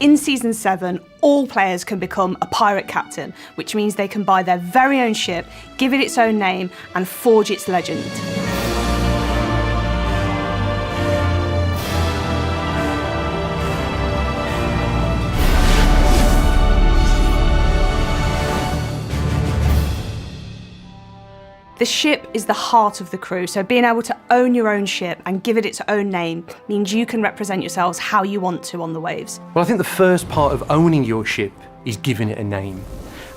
In Season 7, all players can become a pirate captain, which means they can buy their very own ship, give it its own name, and forge its legend. The ship is the heart of the crew, so being able to own your own ship and give it its own name means you can represent yourselves how you want to on the waves. Well, I think the first part of owning your ship is giving it a name.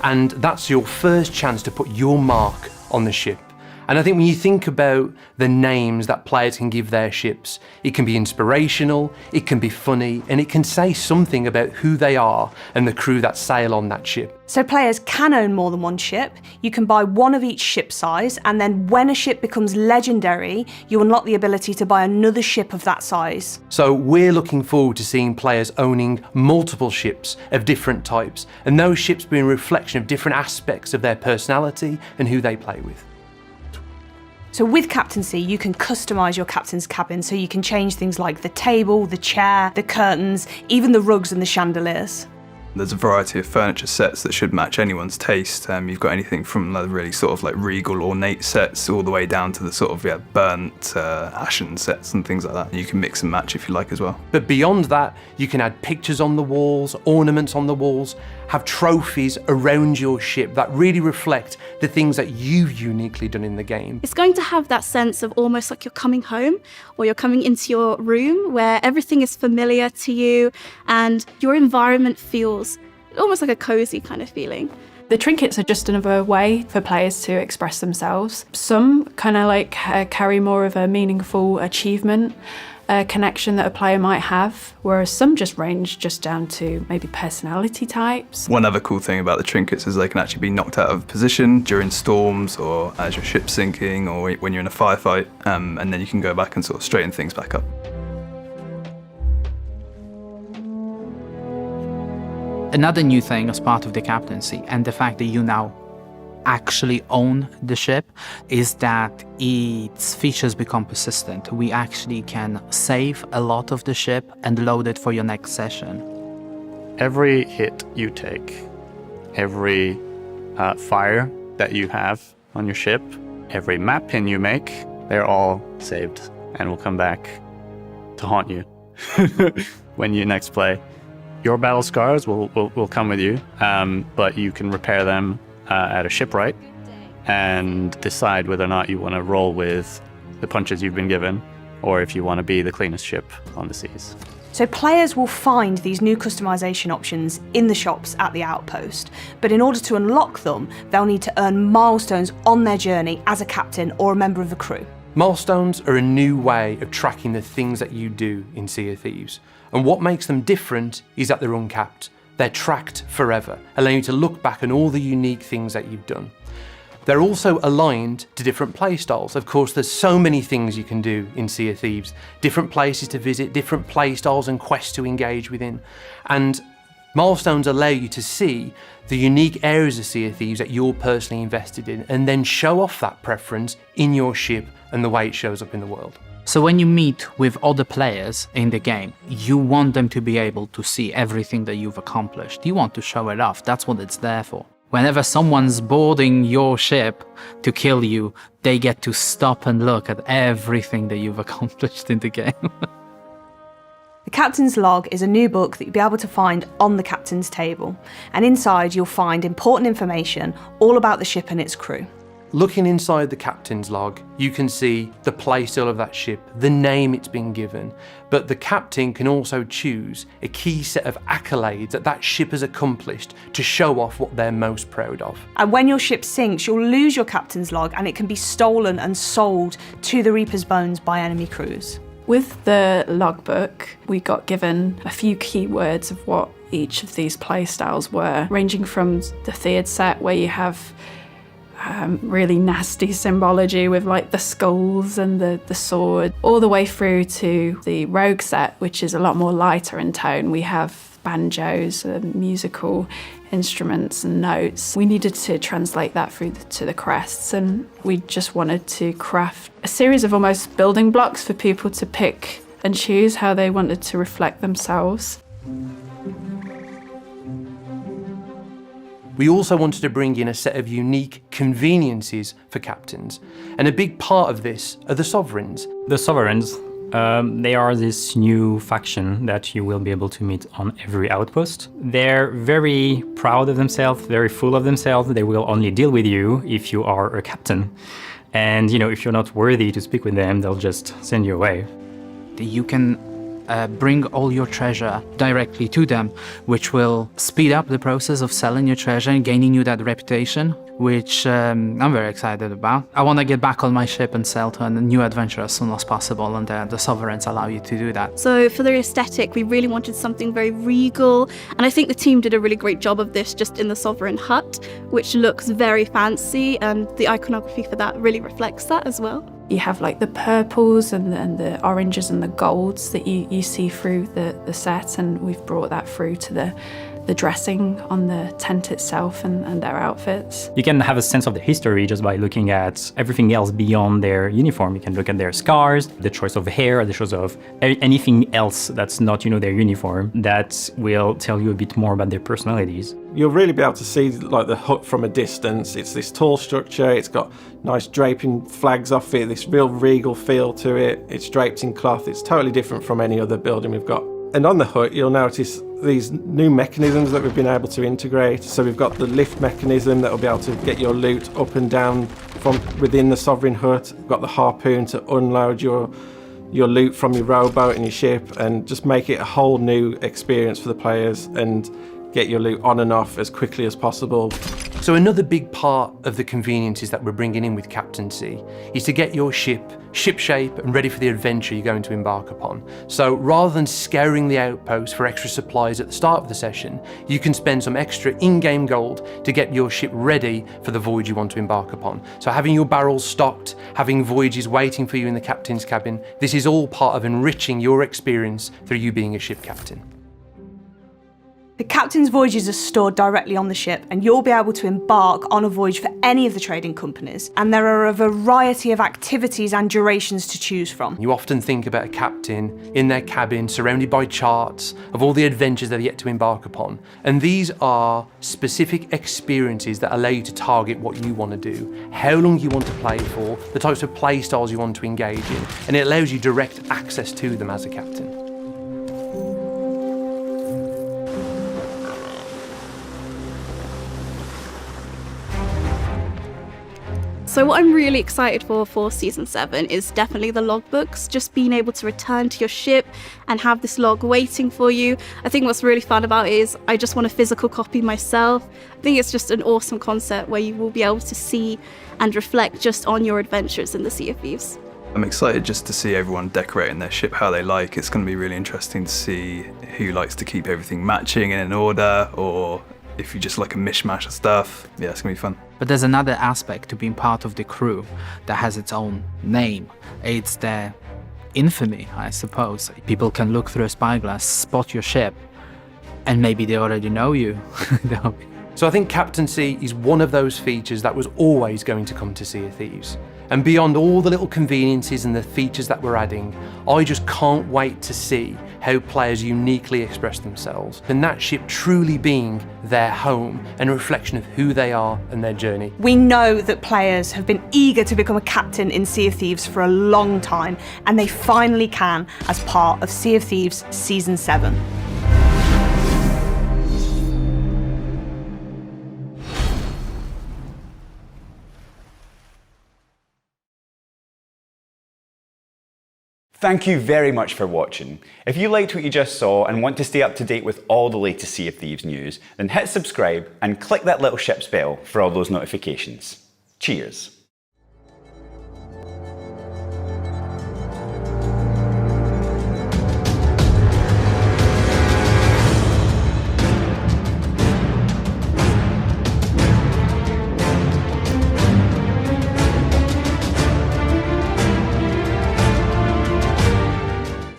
And that's your first chance to put your mark on the ship. And I think when you think about the names that players can give their ships, it can be inspirational, it can be funny, and it can say something about who they are and the crew that sail on that ship. So players can own more than one ship. You can buy one of each ship size, and then when a ship becomes legendary, you unlock the ability to buy another ship of that size. So we're looking forward to seeing players owning multiple ships of different types, and those ships being a reflection of different aspects of their personality and who they play with. So with Captaincy, you can customise your captain's cabin, so you can change things like the table, the chair, the curtains, even the rugs and the chandeliers. There's a variety of furniture sets that should match anyone's taste. You've got anything from the really sort of like regal, ornate sets all the way down to the sort of burnt, ashen sets and things like that. You can mix and match if you like as well. But beyond that, you can add pictures on the walls, ornaments on the walls, have trophies around your ship that really reflect the things that you've uniquely done in the game. It's going to have that sense of almost like you're coming home, or you're coming into your room where everything is familiar to you and your environment feels almost like a cozy kind of feeling. The trinkets are just another way for players to express themselves. Some kind of like carry more of a meaningful achievement connection that a player might have, whereas some just range just down to maybe personality types. One other cool thing about the trinkets is they can actually be knocked out of position during storms or as your ship's sinking or when you're in a firefight, and then you can go back and sort of straighten things back up. Another new thing as part of the captaincy, and the fact that you now actually own the ship, is that its features become persistent. We actually can save a lot of the ship and load it for your next session. Every hit you take, every fire that you have on your ship, every map pin you make, they're all saved and will come back to haunt you when you next play. Your battle scars will come with you, but you can repair them at a shipwright and decide whether or not you want to roll with the punches you've been given, or if you want to be the cleanest ship on the seas. So players will find these new customisation options in the shops at the outpost, but in order to unlock them, they'll need to earn milestones on their journey as a captain or a member of the crew. Milestones are a new way of tracking the things that you do in Sea of Thieves, and what makes them different is that they're uncapped. They're tracked forever, allowing you to look back on all the unique things that you've done. They're also aligned to different playstyles. Of course, there's so many things you can do in Sea of Thieves, different places to visit, different playstyles and quests to engage within. And milestones allow you to see the unique areas of Sea of Thieves that you're personally invested in, and then show off that preference in your ship and the way it shows up in the world. So when you meet with other players in the game, you want them to be able to see everything that you've accomplished. You want to show it off. That's what it's there for. Whenever someone's boarding your ship to kill you, they get to stop and look at everything that you've accomplished in the game. The Captain's Log is a new book that you'll be able to find on the Captain's table, and inside you'll find important information all about the ship and its crew. Looking inside the captain's log, you can see the playstyle of that ship, the name it's been given, but the captain can also choose a key set of accolades that that ship has accomplished to show off what they're most proud of. And when your ship sinks, you'll lose your captain's log and it can be stolen and sold to the Reaper's Bones by enemy crews. With the logbook, we got given a few keywords of what each of these playstyles were, ranging from the Thieves set, where you have really nasty symbology with like the skulls and the sword, all the way through to the rogue set, which is a lot more lighter in tone. We have banjos and musical instruments and notes. We needed to translate that through to the crests, and we just wanted to craft a series of almost building blocks for people to pick and choose how they wanted to reflect themselves. we also wanted to bring in a set of unique conveniences for captains. And a big part of this are the sovereigns. The sovereigns, they are this new faction that you will be able to meet on every outpost. They're very proud of themselves, very full of themselves. They will only deal with you if you are a captain. And, you know, if you're not worthy to speak with them, they'll just send you away. You can bring all your treasure directly to them, which will speed up the process of selling your treasure and gaining you that reputation, which I'm very excited about. I want to get back on my ship and sail to a new adventure as soon as possible, and the sovereigns allow you to do that. So for the aesthetic, we really wanted something very regal, and I think the team did a really great job of this just in the Sovereign Hut, which looks very fancy, and the iconography for that really reflects that as well. You have like the purples and the oranges and the golds that you see through the set, and we've brought that through to the dressing on the tent itself and their outfits. You can have a sense of the history just by looking at everything else beyond their uniform. You can look at their scars, the choice of hair, the choice of anything else that's not, you know, their uniform, that will tell you a bit more about their personalities. You'll really be able to see like the hut from a distance. It's this tall structure, it's got nice draping flags off it, this real regal feel to it. It's draped in cloth, it's totally different from any other building we've got. And on the hut, you'll notice these new mechanisms that we've been able to integrate. So we've got the lift mechanism that will be able to get your loot up and down from within the Sovereign Hut. We've got the harpoon to unload your loot from your rowboat and your ship, and just make it a whole new experience for the players and get your loot on and off as quickly as possible. So another big part of the conveniences that we're bringing in with Captaincy is to get your ship shipshape and ready for the adventure you're going to embark upon. So rather than scouring the outpost for extra supplies at the start of the session, you can spend some extra in-game gold to get your ship ready for the voyage you want to embark upon. So having your barrels stocked, having voyages waiting for you in the captain's cabin, this is all part of enriching your experience through you being a ship captain. The captain's voyages are stored directly on the ship, and you'll be able to embark on a voyage for any of the trading companies, and there are a variety of activities and durations to choose from. You often think about a captain in their cabin surrounded by charts of all the adventures they're yet to embark upon, and these are specific experiences that allow you to target what you want to do, how long you want to play for, the types of play styles you want to engage in, and it allows you direct access to them as a captain. So what I'm really excited for Season 7 is definitely the logbooks, just being able to return to your ship and have this log waiting for you. I think what's really fun about it is I just want a physical copy myself. I think it's just an awesome concept where you will be able to see and reflect just on your adventures in the Sea of Thieves. I'm excited just to see everyone decorating their ship how they like. It's going to be really interesting to see who likes to keep everything matching and in order, or if you just like a mishmash of stuff. Yeah, it's going to be fun. But there's another aspect to being part of the crew that has its own name. It's their infamy, I suppose. People can look through a spyglass, spot your ship, and maybe they already know you. So I think Captaincy is one of those features that was always going to come to Sea of Thieves. And beyond all the little conveniences and the features that we're adding, I just can't wait to see how players uniquely express themselves, and that ship truly being their home and a reflection of who they are and their journey. We know that players have been eager to become a captain in Sea of Thieves for a long time, and they finally can as part of Sea of Thieves Season 7. Thank you very much for watching. If you liked what you just saw and want to stay up to date with all the latest Sea of Thieves news, then hit subscribe and click that little ship's bell for all those notifications. Cheers.